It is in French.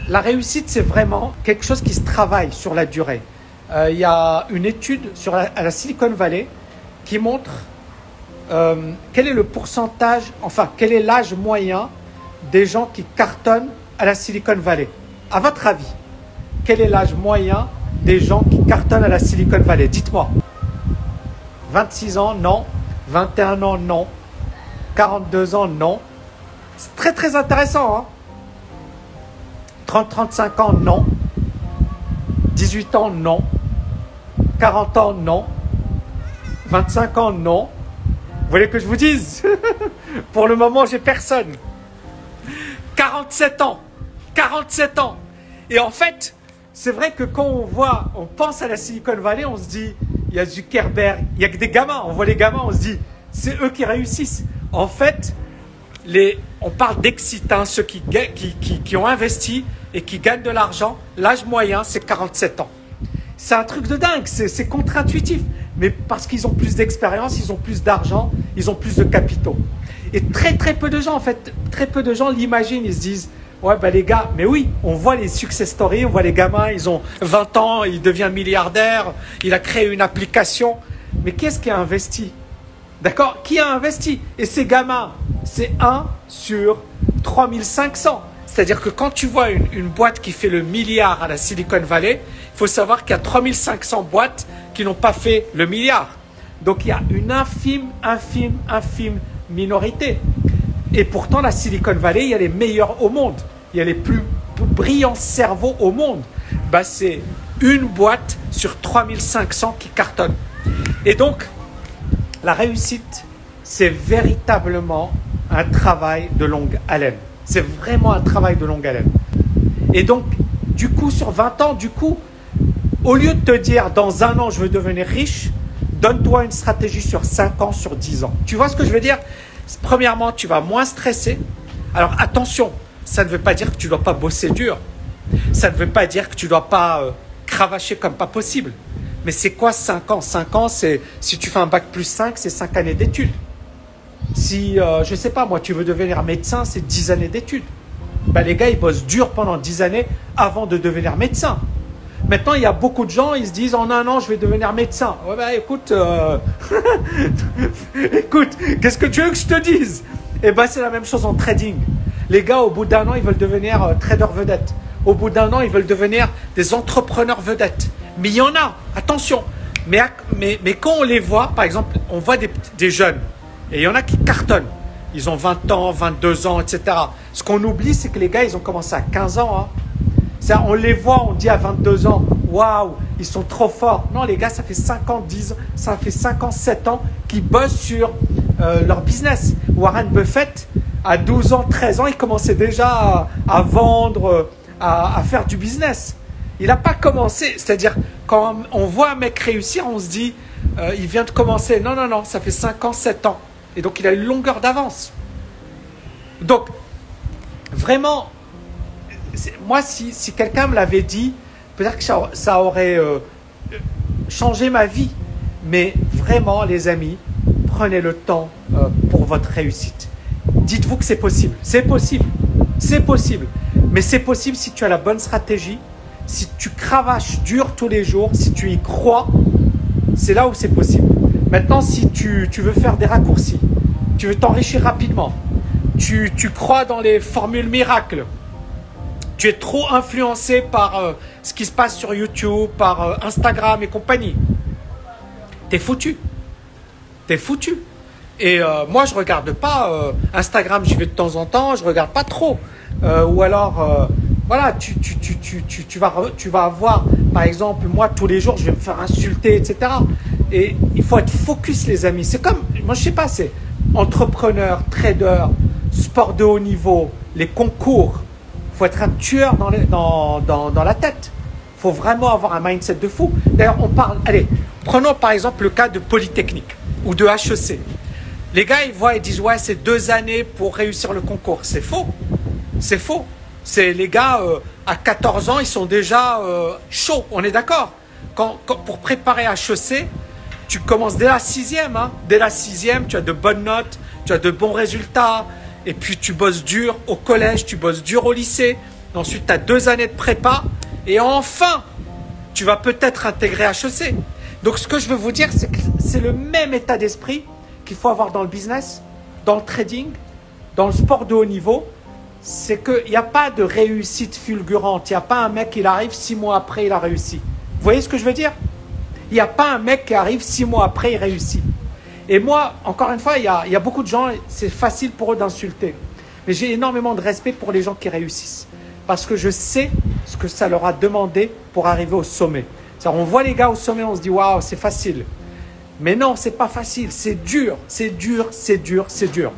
La réussite, c'est vraiment quelque chose qui se travaille sur la durée. Il y a une étude à la Silicon Valley qui montre quel est le pourcentage, enfin, quel est l'âge moyen des gens qui cartonnent à la Silicon Valley. À votre avis, quel est l'âge moyen des gens qui cartonnent à la Silicon Valley? Dites-moi. 26 ans, non. 21 ans, non. 42 ans, non. C'est très, très intéressant, hein. 30-35 ans, non. 18 ans, non. 40 ans, non. 25 ans, non. Vous voulez que je vous dise? Pour le moment, j'ai personne. 47 ans. 47 ans. Et en fait, c'est vrai que quand on pense à la Silicon Valley, on se dit, il y a Zuckerberg, il y a que des gamins. On voit les gamins, on se dit, c'est eux qui réussissent. En fait, on parle d'exit, hein, ceux qui ont investi et qui gagnent de l'argent. L'âge moyen, c'est 47 ans. C'est un truc de dingue, c'est contre-intuitif. Mais parce qu'ils ont plus d'expérience, ils ont plus d'argent, ils ont plus de capitaux. Et très très peu de gens, en fait, très peu de gens l'imaginent. Ils se disent, ouais, bah les gars, mais oui, on voit les success stories, on voit les gamins, ils ont 20 ans, il devient milliardaire, il a créé une application. Mais qu'est-ce qui a investi? D'accord? Qui a investi? Et ces gamins, c'est 1 sur 3500. C'est-à-dire que quand tu vois une boîte qui fait le milliard à la Silicon Valley, il faut savoir qu'il y a 3500 boîtes qui n'ont pas fait le milliard. Donc il y a une infime minorité. Et pourtant, la Silicon Valley, il y a les meilleurs au monde. Il y a les plus brillants cerveaux au monde. Bah, c'est une boîte sur 3500 qui cartonne. Et donc, la réussite, c'est véritablement un travail de longue haleine. C'est vraiment un travail de longue haleine. Et donc, du coup, sur 20 ans, au lieu de te dire, dans 1 an, je veux devenir riche, donne-toi une stratégie sur 5 ans, sur 10 ans. Tu vois ce que je veux dire? Premièrement, tu vas moins stresser. Alors, attention, ça ne veut pas dire que tu ne dois pas bosser dur. Ça ne veut pas dire que tu ne dois pas cravacher comme pas possible. Mais c'est quoi 5 ans? 5 ans, c'est, si tu fais un bac plus 5, c'est 5 années d'études. Si, je ne sais pas, moi, tu veux devenir médecin, c'est 10 années d'études. Ben, les gars, ils bossent dur pendant 10 années avant de devenir médecin. Maintenant, il y a beaucoup de gens, ils se disent, en 1 an, je vais devenir médecin. Ouais, ben, écoute, écoute, qu'est-ce que tu veux que je te dise? Eh ben, c'est la même chose en trading. Les gars, au bout d'1 an, ils veulent devenir traders vedettes. Au bout d'1 an, ils veulent devenir des entrepreneurs vedettes. Mais il y en a, attention. Mais quand on les voit, par exemple, on voit des jeunes. Et il y en a qui cartonnent. Ils ont 20 ans, 22 ans, etc. Ce qu'on oublie, c'est que les gars, ils ont commencé à 15 ans. Hein. On les voit, on dit à 22 ans, waouh, ils sont trop forts. Non, les gars, ça fait 5 ans, 10 ans, ça fait 5 ans, 7 ans qu'ils bossent sur leur business. Warren Buffett, à 12 ans, 13 ans, il commençait déjà à vendre, à faire du business. Il n'a pas commencé. C'est-à-dire, quand on voit un mec réussir, on se dit, il vient de commencer. Non, non, non, ça fait 5 ans, 7 ans. Et donc, il a une longueur d'avance. Donc, vraiment, moi, si quelqu'un me l'avait dit, peut-être que ça aurait changé ma vie. Mais vraiment, les amis, prenez le temps pour votre réussite. Dites-vous que c'est possible. C'est possible. C'est possible. Mais c'est possible si tu as la bonne stratégie, si tu cravaches dur tous les jours, si tu y crois, c'est là où c'est possible. Maintenant, si tu veux faire des raccourcis, tu veux t'enrichir rapidement, tu crois dans les formules miracles, tu es trop influencé par ce qui se passe sur YouTube, par Instagram et compagnie, t'es foutu. T'es foutu. Et moi, je ne regarde pas Instagram, j'y vais de temps en temps, je ne regarde pas trop. Ou alors, voilà, tu vas avoir, par exemple, moi, tous les jours, je vais me faire insulter, etc. Et il faut être focus, les amis. C'est comme, moi, je ne sais pas, c'est entrepreneur, trader, sport de haut niveau, les concours. Il faut être un tueur dans la tête. Il faut vraiment avoir un mindset de fou. D'ailleurs, on parle, allez, prenons par exemple le cas de Polytechnique ou de HEC. Les gars, ils voient, ils disent, ouais, c'est 2 années pour réussir le concours. C'est faux. C'est faux. C'est les gars, à 14 ans, ils sont déjà chauds. On est d'accord. Pour préparer HEC, tu commences dès la 6e. Hein. Dès la 6e, tu as de bonnes notes, tu as de bons résultats. Et puis, tu bosses dur au collège, tu bosses dur au lycée. Ensuite, tu as 2 années de prépa. Et enfin, tu vas peut-être intégrer HEC. Donc, ce que je veux vous dire, c'est que c'est le même état d'esprit qu'il faut avoir dans le business, dans le trading, dans le sport de haut niveau. C'est qu'il n'y a pas de réussite fulgurante. Il n'y a pas un mec qui arrive 6 mois après, il a réussi. Vous voyez ce que je veux dire? Il n'y a pas un mec qui arrive 6 mois après, il réussit. Et moi, encore une fois, il y a beaucoup de gens, c'est facile pour eux d'insulter. Mais j'ai énormément de respect pour les gens qui réussissent. Parce que je sais ce que ça leur a demandé pour arriver au sommet. On voit les gars au sommet, on se dit « Waouh, c'est facile ». Mais non, c'est pas facile, c'est dur, c'est dur, c'est dur, c'est dur.